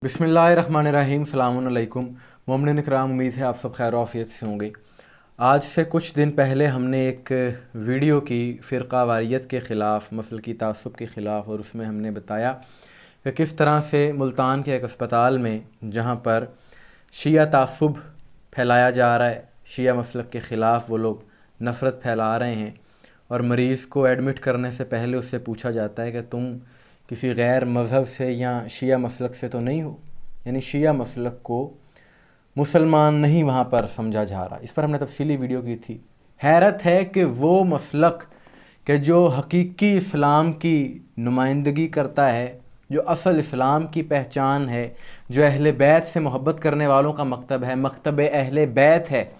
बिस्मिल्लाहिर्रहमानिर्रहीम, अस्सलामु अलैकुम। मोमिन इकराम, उम्मीद है आप सब खैर आफियत से होंगे। आज से कुछ दिन पहले हमने एक वीडियो की फ़िरका वारियत के ख़िलाफ़, मसलकी तासुब के ख़िलाफ़, और उसमें हमने बताया कि किस तरह से मुल्तान के एक अस्पताल में, जहाँ पर शिया तासुब फैलाया जा रहा है, शिया मसलक के ख़िलाफ़ वो लोग नफ़रत फैला रहे हैं, और मरीज़ को एडमिट करने से पहले उससे पूछा जाता है कि तुम किसी गैर मज़हब से या शिया मसलक से तो नहीं हो, यानी शिया मसलक को मुसलमान नहीं वहाँ पर समझा जा रहा। इस पर हमने तफसीली वीडियो की थी। हैरत है कि वो मसलक कि जो हकीकी इस्लाम की नुमाइंदगी करता है, जो असल इस्लाम की पहचान है, जो अहले बैत से मोहब्बत करने वालों का मकतब है, मकतब अहले बैत है,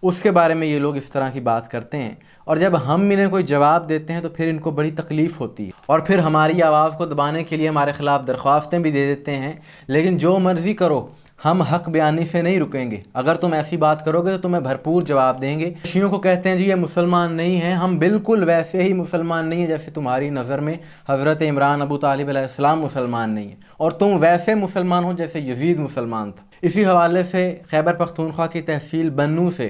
उसके बारे में ये लोग इस तरह की बात करते हैं। और जब हम इन्हें कोई जवाब देते हैं तो फिर इनको बड़ी तकलीफ़ होती है, और फिर हमारी आवाज़ को दबाने के लिए हमारे ख़िलाफ़ दरख्वास्तें भी दे देते हैं। लेकिन जो मर्ज़ी करो, हम हक़ बयानी से नहीं रुकेंगे। अगर तुम ऐसी बात करोगे तो तुम्हें भरपूर जवाब देंगे। शियों को कहते हैं जी ये मुसलमान नहीं हैं, हम बिल्कुल वैसे ही मुसलमान नहीं हैं जैसे तुम्हारी नज़र में हज़रत इमरान अबू तालिब अलैहिस्सलाम मुसलमान नहीं है, और तुम वैसे मुसलमान हो जैसे यजीद मुसलमान था। इसी हवाले से खैबर पख्तूनख्वा की तहसील बन्नू से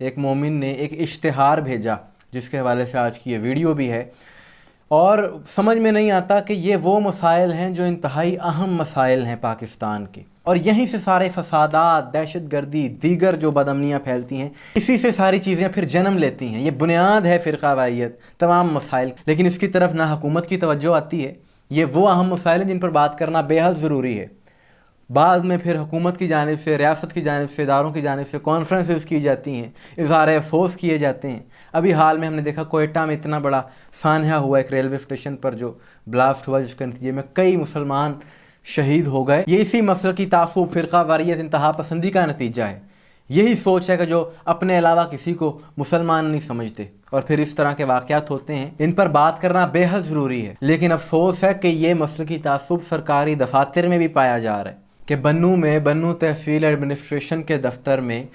एक मोमिन ने एक इश्तिहार भेजा, जिसके हवाले से आज की ये वीडियो भी है। और समझ में नहीं आता कि ये वो मसाइल हैं जो इंतहाई अहम मसाइल हैं पाकिस्तान के, और यहीं से सारे फसादात, दहशत गर्दी, दीगर जो बदअमनियाँ फैलती हैं, इसी से सारी चीज़ें फिर जन्म लेती हैं। ये बुनियाद है फ़िरका वारियत, तमाम मसाइल। लेकिन इसकी तरफ ना हुकूमत की तवज्जो आती है। ये वो अहम मसाइल हैं जिन पर बात करना बेहद ज़रूरी है। बाद में फिर हुकूमत की जानिब से, रियासत की जानिब से, इदारों की जानिब से कॉन्फ्रेंसेस की जाती हैं, इज़हार अफ़सोस किए जाते हैं। अभी हाल में हमने देखा कोयटा में इतना बड़ा सानहा हुआ एक रेलवे स्टेशन पर जो ब्लास्ट हुआ, जिसके नतीजे में कई मुसलमान शहीद हो गए। ये इसी मसलकी तासुब, फ़िरका वारियत, इंतहा पसंदी का नतीजा है। यही सोच है कि जो अपने अलावा किसी को मुसलमान नहीं समझते, और फिर इस तरह के वाक़यात होते हैं। इन पर बात करना बेहद ज़रूरी है। लेकिन अफसोस है कि ये मसलकी तासुब सरकारी दफातर में भी पाया जा रहा है कि बन्नू में, बन्नू तहसील एडमिनिस्ट्रेशन के दफ्तर में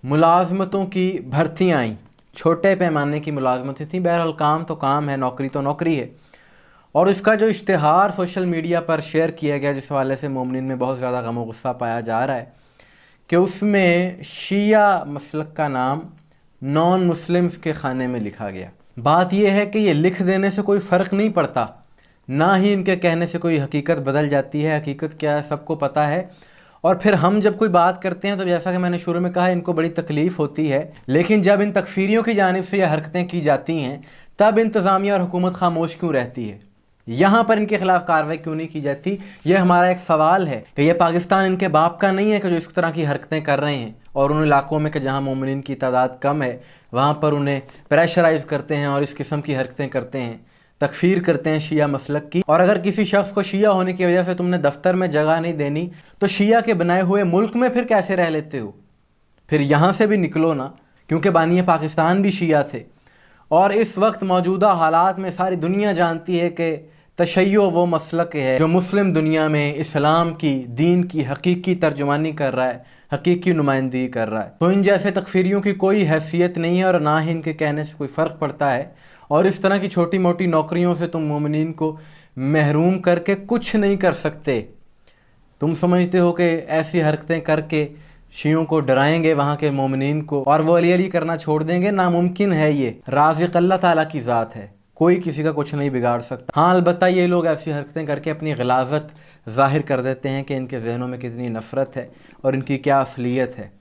मुलाजमतों की भर्तियाँ आईं। छोटे पैमाने की मुलाजमतें थीं। बहरहाल काम तो काम है, नौकरी तो नौकरी है। और इसका जो इश्तिहार सोशल मीडिया पर शेयर किया गया, जिस हवाले से मोमिनीन में बहुत ज़्यादा गम व गुस्सा पाया जा रहा है कि उसमें शिया मसलक का नाम नॉन मुस्लिम्स के खाने में लिखा गया। बात यह है कि ये लिख देने से कोई फ़र्क नहीं पड़ता, ना ही इनके कहने से कोई हकीकत बदल जाती है। हकीकत क्या है सबको पता है। और फिर हम जब कोई बात करते हैं तो जैसा कि मैंने शुरू में कहा, इनको बड़ी तकलीफ़ होती है। लेकिन जब इन तकफीरियों की जानिब से यह हरकतें की जाती हैं, तब इंतज़ामिया और हुकूमत खामोश क्यों रहती है? यहाँ पर इनके ख़िलाफ़ कार्रवाई क्यों नहीं की जाती? यह हमारा एक सवाल है कि यह पाकिस्तान इनके बाप का नहीं है कि जो इस तरह की हरकतें कर रहे हैं, और उन इलाकों में कि जहाँ मोमिनीन की तादाद कम है, वहाँ पर उन्हें प्रेशराइज़ करते हैं और इस किस्म की हरकतें करते हैं, तकफीर करते हैं शिया मसलक की। और अगर किसी शख्स को शिया होने की वजह से तुमने दफ्तर में जगह नहीं देनी, तो शिया के बनाए हुए मुल्क में फिर कैसे रह लेते हो? फिर यहाँ से भी निकलो ना, क्योंकि बानी पाकिस्तान भी शिया थे। और इस वक्त मौजूदा हालात में सारी दुनिया जानती है कि तशय्यो वो मसलक है जो मुस्लिम दुनिया में इस्लाम की, दीन की हकीकी तर्जुमानी कर रहा है, हकीकी नुमाइंदगी कर रहा है। तो इन जैसे तकफीरियों की कोई हैसियत नहीं है, और ना ही इनके कहने से कोई फ़र्क पड़ता है। और इस तरह की छोटी मोटी नौकरियों से तुम मोमिनीन को महरूम करके कुछ नहीं कर सकते। तुम समझते हो कि ऐसी हरकतें करके शियों को डराएंगे, वहाँ के मोमिनीन को, और वो अली अली करना छोड़ देंगे? नामुमकिन है। ये राज़िक़ अल्लाह ताला की ज़ात है, कोई किसी का कुछ नहीं बिगाड़ सकता। हाँ, अलबत्ता ये लोग ऐसी हरकतें करके अपनी ग़लाज़त ज़ाहिर कर देते हैं कि इनके जहनों में कितनी नफ़रत है और इनकी क्या असलियत है।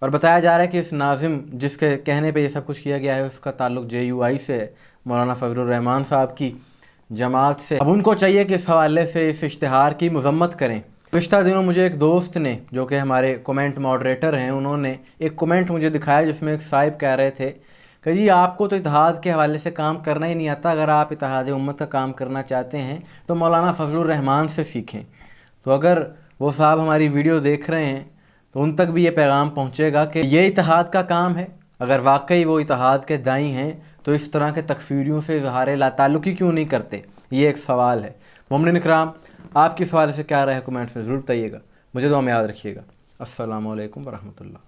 और बताया जा रहा है कि इस नाज़िम जिसके कहने पे ये सब कुछ किया गया है, उसका ताल्लुक़ JUI से है, मौलाना फजलुर रहमान साहब की जमात से। अब उनको चाहिए कि इस हवाले से इस इश्तिहार की मज़म्मत करें। पिछले दिनों मुझे एक दोस्त ने, जो कि हमारे कमेंट मॉडरेटर हैं, उन्होंने एक कमेंट मुझे दिखाया जिसमें एक साहिब कह रहे थे कि जी आपको तो इत्तेहाद के हवाले से काम करना ही नहीं आता, अगर आप इत्तेहाद उम्मत का काम करना चाहते हैं तो मौलाना फजलुर रहमान से सीखें। तो अगर वो साहब हमारी वीडियो देख रहे हैं तो उन तक भी ये पैगाम पहुँचेगा कि ये इत्तेहाद का काम है। अगर वाकई वो इत्तेहाद के दाई हैं तो इस तरह के तकफीरियों से इज़हार लाताल्लुकी क्यों नहीं करते? ये एक सवाल है। मोमिनीन इकराम, आपकी सवाल से क्या राय है कमेंट्स में ज़रूर बताइएगा। मुझे दुआ में याद रखिएगा। अस्सलामु अलैकुम व रहमतुल्लाह।